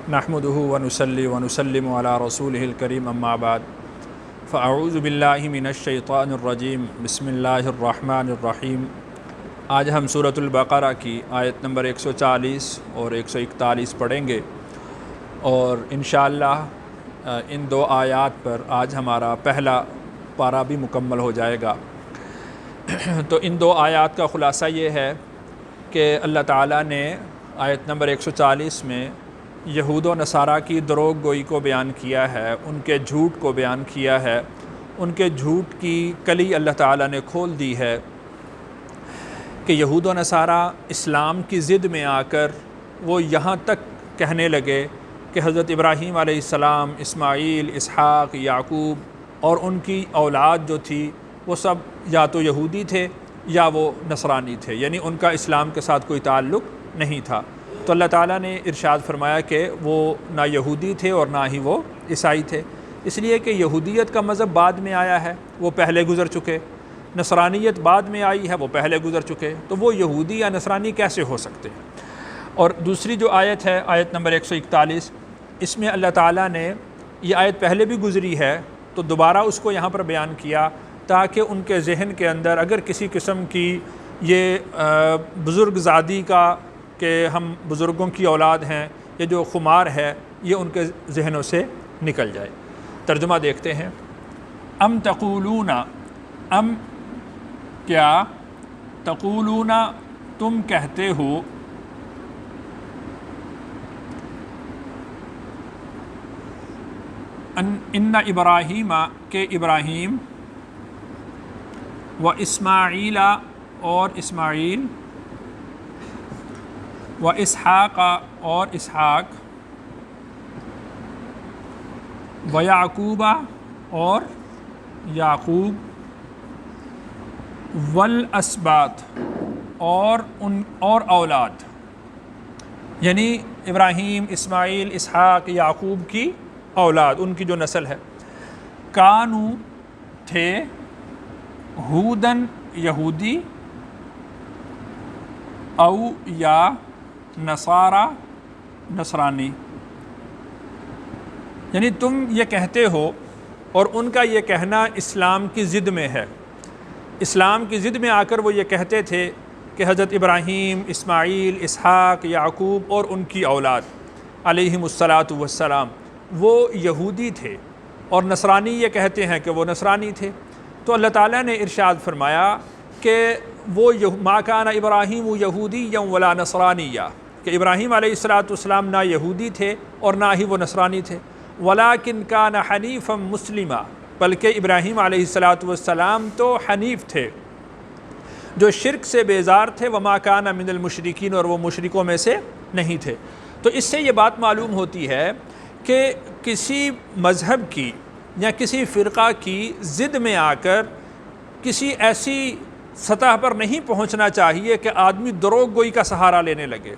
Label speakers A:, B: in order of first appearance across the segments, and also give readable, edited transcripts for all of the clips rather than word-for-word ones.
A: نحمده ونصلي ونسلم على رسوله الكريم اما بعد فاعوذ باللہ من الشیطان الرجیم بسم اللہ الرحمن الرحیم۔ آج ہم سورۃ البقرہ کی آیت نمبر 140 اور 141 پڑھیں گے، اور انشاءاللہ ان دو آیات پر آج ہمارا پہلا پارہ بھی مکمل ہو جائے گا۔ تو ان دو آیات کا خلاصہ یہ ہے کہ اللہ تعالیٰ نے آیت نمبر 140 میں یہود و نصارہ کی دروغ گوئی کو بیان کیا ہے، ان کے جھوٹ کو بیان کیا ہے، ان کے جھوٹ کی کلی اللہ تعالیٰ نے کھول دی ہے کہ یہود و نصارہ اسلام کی ضد میں آ کر وہ یہاں تک کہنے لگے کہ حضرت ابراہیم علیہ السلام، اسماعیل، اسحاق، یعقوب اور ان کی اولاد جو تھی وہ سب یا تو یہودی تھے یا وہ نصرانی تھے، یعنی ان کا اسلام کے ساتھ کوئی تعلق نہیں تھا۔ تو اللہ تعالیٰ نے ارشاد فرمایا کہ وہ نہ یہودی تھے اور نہ ہی وہ عیسائی تھے، اس لیے کہ یہودیت کا مذہب بعد میں آیا ہے، وہ پہلے گزر چکے، نصرانیت بعد میں آئی ہے، وہ پہلے گزر چکے، تو وہ یہودی یا نصرانی کیسے ہو سکتے ہیں۔ اور دوسری جو آیت ہے، آیت نمبر 141، اس میں اللہ تعالیٰ نے یہ آیت پہلے بھی گزری ہے تو دوبارہ اس کو یہاں پر بیان کیا تاکہ ان کے ذہن کے اندر اگر کسی قسم کی یہ بزرگ زادی کا کہ ہم بزرگوں کی اولاد ہیں، یہ جو خمار ہے یہ ان کے ذہنوں سے نکل جائے۔ ترجمہ دیکھتے ہیں۔ ام تقولون، ام کیا، تقولون تم کہتے ہو، ان ابراہیم کہ ابراہیم، و اسماعیل اور اسماعیل، و اسحاق اور اسحاق، و یعقوب اور یعقوب، والاسباط اور اولاد، یعنی ابراہیم، اسماعیل، اسحاق، یعقوب کی اولاد، ان کی جو نسل ہے، کانو تھے، ہودن یہودی، او یا نصارہ نصرانی، یعنی تم یہ کہتے ہو اور ان کا یہ کہنا اسلام کی ضد میں ہے۔ اسلام کی ضد میں آ کر وہ یہ کہتے تھے کہ حضرت ابراہیم، اسماعیل، اسحاق، یعقوب اور ان کی اولاد علیہم الصلاۃ والسلام وہ یہودی تھے، اور نصرانی یہ کہتے ہیں کہ وہ نصرانی تھے۔ تو اللہ تعالیٰ نے ارشاد فرمایا کہ وہ ما کان ابراہیم یہودیا ولا نصرانیہ، کہ ابراہیم علیہ السلام نہ یہودی تھے اور نہ ہی وہ نصرانی تھے، ولیکن کان حنیفا مسلما، بلکہ ابراہیم علیہ السلام تو حنیف تھے، جو شرک سے بیزار تھے، وما کان من المشرکین، اور وہ مشرکوں میں سے نہیں تھے۔ تو اس سے یہ بات معلوم ہوتی ہے کہ کسی مذہب کی یا کسی فرقہ کی ضد میں آ کر کسی ایسی سطح پر نہیں پہنچنا چاہیے کہ آدمی دروغ گوئی کا سہارا لینے لگے،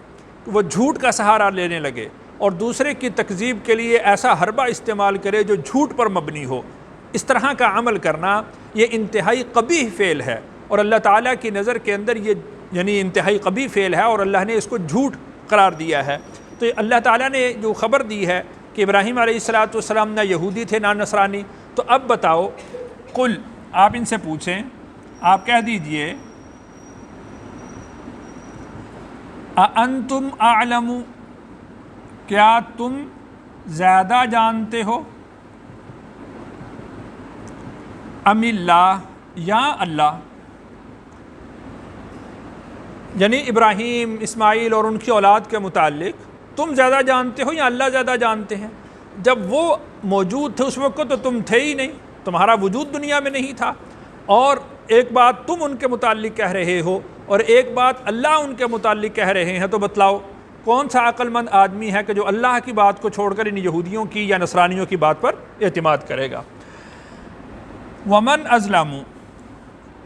A: وہ جھوٹ کا سہارا لینے لگے اور دوسرے کی تکذیب کے لیے ایسا حربہ استعمال کرے جو جھوٹ پر مبنی ہو۔ اس طرح کا عمل کرنا یہ انتہائی قبیح فعل ہے، اور اللہ تعالیٰ کی نظر کے اندر یہ یعنی انتہائی قبیح فعل ہے، اور اللہ نے اس کو جھوٹ قرار دیا ہے۔ تو اللہ تعالیٰ نے جو خبر دی ہے کہ ابراہیم علیہ السلام نہ یہودی تھے نہ نصرانی، تو اب بتاؤ، قل، آپ ان سے پوچھیں، آپ کہہ دیجئے، اَأَنْتُمْ أَعْلَمُ، کیا تم زیادہ جانتے ہو، ام اللہ، یا اللہ، یعنی ابراہیم، اسماعیل اور ان کی اولاد کے متعلق تم زیادہ جانتے ہو یا اللہ زیادہ جانتے ہیں؟ جب وہ موجود تھے اس وقت تو تم تھے ہی نہیں، تمہارا وجود دنیا میں نہیں تھا، اور ایک بات تم ان کے متعلق کہہ رہے ہو اور ایک بات اللہ ان کے متعلق کہہ رہے ہیں، تو بتلاؤ کون سا عقل مند آدمی ہے کہ جو اللہ کی بات کو چھوڑ کر ان یہودیوں کی یا نصرانیوں کی بات پر اعتماد کرے گا۔ ومن اظلم،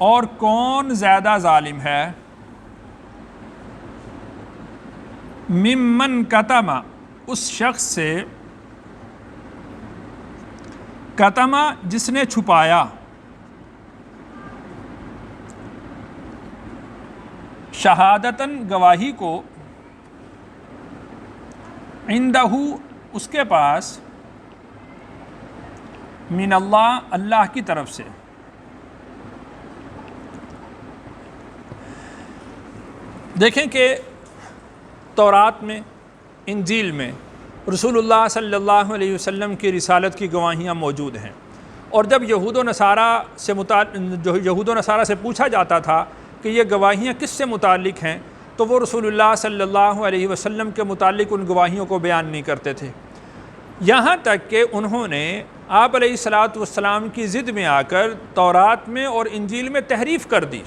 A: اور کون زیادہ ظالم ہے، ممن کتم، اس شخص سے، کتم جس نے چھپایا، شہادتاً گواہی کو، عندہ اس کے پاس من اللہ اللہ کی طرف سے دیکھیں کہ تورات میں انجیل میں رسول اللہ صلی اللہ علیہ وسلم کی رسالت کی گواہیاں موجود ہیں، اور جب یہود و نصارہ سے پوچھا جاتا تھا کہ یہ گواہیاں کس سے متعلق ہیں تو وہ رسول اللہ صلی اللہ علیہ وسلم کے متعلق ان گواہیوں کو بیان نہیں کرتے تھے، یہاں تک کہ انہوں نے آپ علیہ الصلاۃ والسلام کی ضد میں آ کر تورات میں اور انجیل میں تحریف کر دی،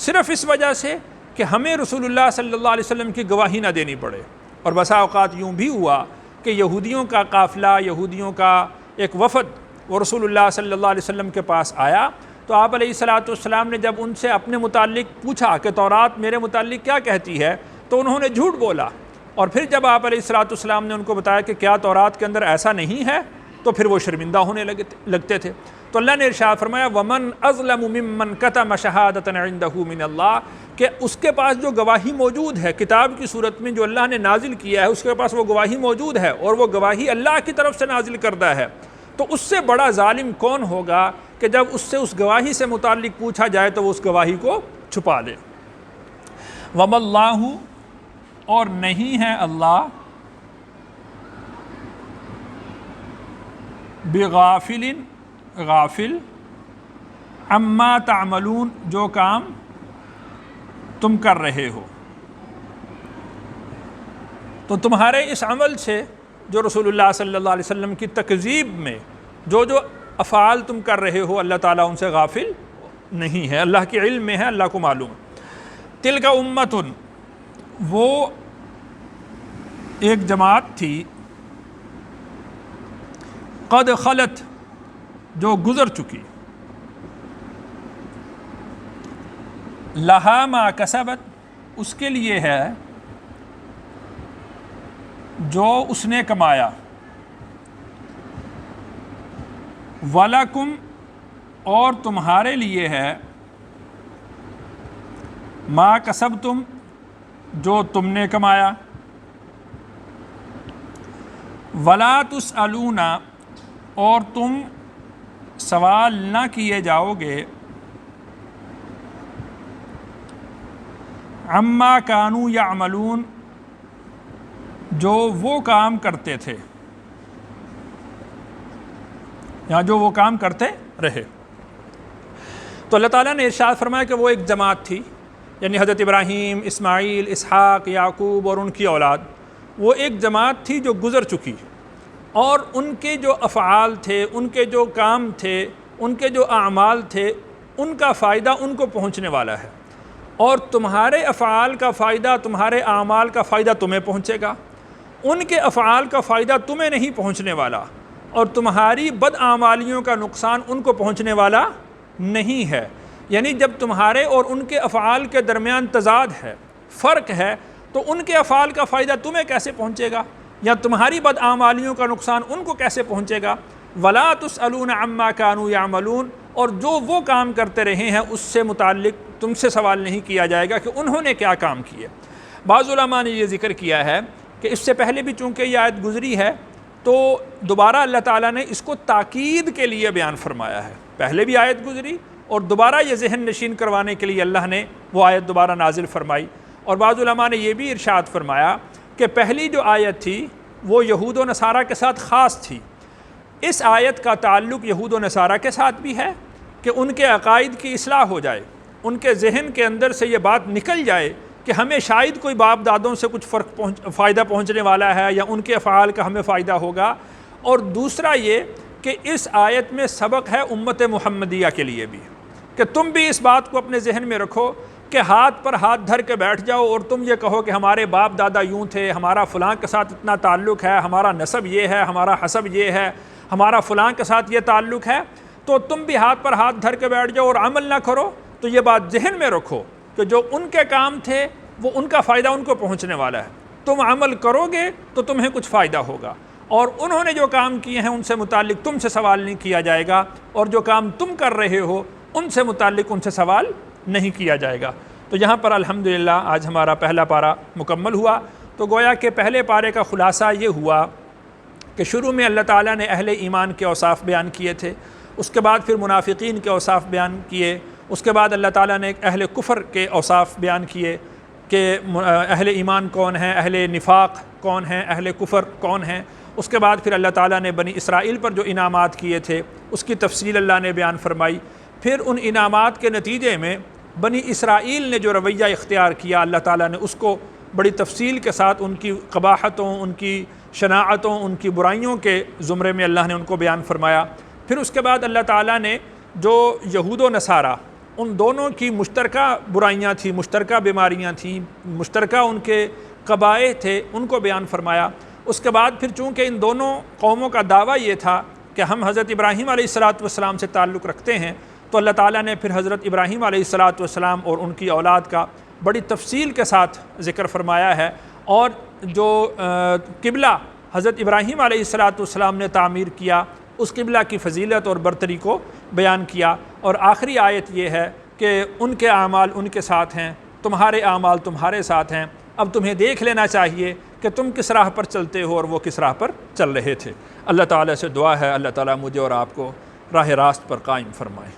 A: صرف اس وجہ سے کہ ہمیں رسول اللہ صلی اللہ علیہ وسلم کی گواہی نہ دینی پڑے۔ اور بسا اوقات یوں بھی ہوا کہ یہودیوں کا قافلہ، یہودیوں کا ایک وفد وہ رسول اللہ صلی اللہ علیہ وسلم کے پاس آیا، تو آپ علیہ الصلاۃ والسلام نے جب ان سے اپنے متعلق پوچھا کہ تورات میرے متعلق کیا کہتی ہے تو انہوں نے جھوٹ بولا، اور پھر جب آپ علیہ الصلاۃ والسلام نے ان کو بتایا کہ کیا تورات کے اندر ایسا نہیں ہے تو پھر وہ شرمندہ ہونے لگتے تھے۔ تو اللہ نے ارشاد فرمایا وَمَنْ أَظْلَمُ مِمَّنْ كَتَمَ شَهَادَةً عِنْدَهُ مِنَ اللَّهِ، کہ اس کے پاس جو گواہی موجود ہے کتاب کی صورت میں جو اللہ نے نازل کیا ہے، اس کے پاس وہ گواہی موجود ہے اور وہ گواہی اللہ کی طرف سے نازل کردہ ہے، تو اس سے بڑا ظالم کون ہوگا کہ جب اس سے اس گواہی سے متعلق پوچھا جائے تو وہ اس گواہی کو چھپا دے۔ وَمَا اللَّهُ، اور نہیں ہے اللہ، بغافل، غافل، عما تعملون، جو کام تم کر رہے ہو، تو تمہارے اس عمل سے جو رسول اللہ صلی اللہ علیہ وسلم کی تکذیب میں جو افعال تم کر رہے ہو اللہ تعالیٰ ان سے غافل نہیں ہے، اللہ کے علم میں ہے، اللہ کو معلوم ہے۔ تلک امت، وہ ایک جماعت تھی، قد خلت، جو گزر چکی، لہا ما کسبت، اس کے لیے ہے جو اس نے کمایا، وَلَكُمْ، اور تمہارے لیے ہے، ما کسبتم، جو تم نے کمایا، وَلَا تُسْأَلُونَ، اور تم سوال نہ کیے جاؤ گے، عما کانوا یعملون، جو وہ کام کرتے تھے، یا جو وہ کام کرتے رہے۔ تو اللہ تعالیٰ نے ارشاد فرمایا کہ وہ ایک جماعت تھی، یعنی حضرت ابراہیم، اسماعیل، اسحاق، یعقوب اور ان کی اولاد، وہ ایک جماعت تھی جو گزر چکی، اور ان کے جو افعال تھے، ان کے جو کام تھے، ان کے جو اعمال تھے، ان کا فائدہ ان کو پہنچنے والا ہے، اور تمہارے افعال کا فائدہ، تمہارے اعمال کا فائدہ تمہیں پہنچے گا، ان کے افعال کا فائدہ تمہیں نہیں پہنچنے والا، اور تمہاری بدعمالیوں کا نقصان ان کو پہنچنے والا نہیں ہے۔ یعنی جب تمہارے اور ان کے افعال کے درمیان تضاد ہے، فرق ہے، تو ان کے افعال کا فائدہ تمہیں کیسے پہنچے گا، یا تمہاری بدعمالیوں کا نقصان ان کو کیسے پہنچے گا۔ وَلَا تُسْأَلُونَ عَمَّا كَانُوا يَعْمَلُونَ، اور جو وہ کام کرتے رہے ہیں اس سے متعلق تم سے سوال نہیں کیا جائے گا کہ انہوں نے کیا کام کیے۔ بعض علماء نے یہ ذکر کیا ہے کہ اس سے پہلے بھی چونکہ یہ آیت گزری ہے تو دوبارہ اللہ تعالیٰ نے اس کو تاکید کے لیے بیان فرمایا ہے، پہلے بھی آیت گزری اور دوبارہ یہ ذہن نشین کروانے کے لیے اللہ نے وہ آیت دوبارہ نازل فرمائی۔ اور بعض علماء نے یہ بھی ارشاد فرمایا کہ پہلی جو آیت تھی وہ یہود و نصارہ کے ساتھ خاص تھی، اس آیت کا تعلق یہود و نصارہ کے ساتھ بھی ہے کہ ان کے عقائد کی اصلاح ہو جائے، ان کے ذہن کے اندر سے یہ بات نکل جائے کہ ہمیں شاید کوئی باپ دادوں سے کچھ فائدہ پہنچنے والا ہے یا ان کے افعال کا ہمیں فائدہ ہوگا۔ اور دوسرا یہ کہ اس آیت میں سبق ہے امت محمدیہ کے لیے بھی، کہ تم بھی اس بات کو اپنے ذہن میں رکھو کہ ہاتھ پر ہاتھ دھر کے بیٹھ جاؤ اور تم یہ کہو کہ ہمارے باپ دادا یوں تھے، ہمارا فلاں کے ساتھ اتنا تعلق ہے، ہمارا نسب یہ ہے، ہمارا حسب یہ ہے، ہمارا فلاں کے ساتھ یہ تعلق ہے، تو تم بھی ہاتھ پر ہاتھ دھر کے بیٹھ جاؤ اور عمل نہ کرو۔ تو یہ بات ذہن میں رکھو کہ جو ان کے کام تھے وہ ان کا فائدہ ان کو پہنچنے والا ہے، تم عمل کرو گے تو تمہیں کچھ فائدہ ہوگا، اور انہوں نے جو کام کیے ہیں ان سے متعلق تم سے سوال نہیں کیا جائے گا، اور جو کام تم کر رہے ہو ان سے متعلق ان سے سوال نہیں کیا جائے گا۔ تو یہاں پر الحمدللہ آج ہمارا پہلا پارہ مکمل ہوا۔ تو گویا کہ پہلے پارے کا خلاصہ یہ ہوا کہ شروع میں اللہ تعالیٰ نے اہل ایمان کے اوصاف بیان کیے تھے، اس کے بعد پھر منافقین کے اوصاف بیان کیے، اس کے بعد اللہ تعالیٰ نے اہل کفر کے اوصاف بیان کیے کہ اہل ایمان کون ہیں، اہل نفاق کون ہیں، اہل کفر کون ہیں۔ اس کے بعد پھر اللہ تعالیٰ نے بنی اسرائیل پر جو انعامات کیے تھے اس کی تفصیل اللہ نے بیان فرمائی۔ پھر ان انعامات کے نتیجے میں بنی اسرائیل نے جو رویہ اختیار کیا، اللہ تعالیٰ نے اس کو بڑی تفصیل کے ساتھ ان کی قباحتوں، ان کی شناعتوں، ان کی برائیوں کے زمرے میں اللہ نے ان کو بیان فرمایا۔ پھر اس کے بعد اللہ تعالیٰ نے جو یہود و نصارہ ان دونوں کی مشترکہ برائیاں تھیں، مشترکہ بیماریاں تھیں، مشترکہ ان کے قبائح تھے، ان کو بیان فرمایا۔ اس کے بعد پھر چونکہ ان دونوں قوموں کا دعویٰ یہ تھا کہ ہم حضرت ابراہیم علیہ السلام سے تعلق رکھتے ہیں، تو اللہ تعالیٰ نے پھر حضرت ابراہیم علیہ السلام اور ان کی اولاد کا بڑی تفصیل کے ساتھ ذکر فرمایا ہے، اور جو قبلہ حضرت ابراہیم علیہ السلام نے تعمیر کیا اس قبلہ کی فضیلت اور برتری کو بیان کیا۔ اور آخری آیت یہ ہے کہ ان کے اعمال ان کے ساتھ ہیں، تمہارے اعمال تمہارے ساتھ ہیں، اب تمہیں دیکھ لینا چاہیے کہ تم کس راہ پر چلتے ہو اور وہ کس راہ پر چل رہے تھے۔ اللہ تعالیٰ سے دعا ہے اللہ تعالیٰ مجھے اور آپ کو راہ راست پر قائم فرمائے۔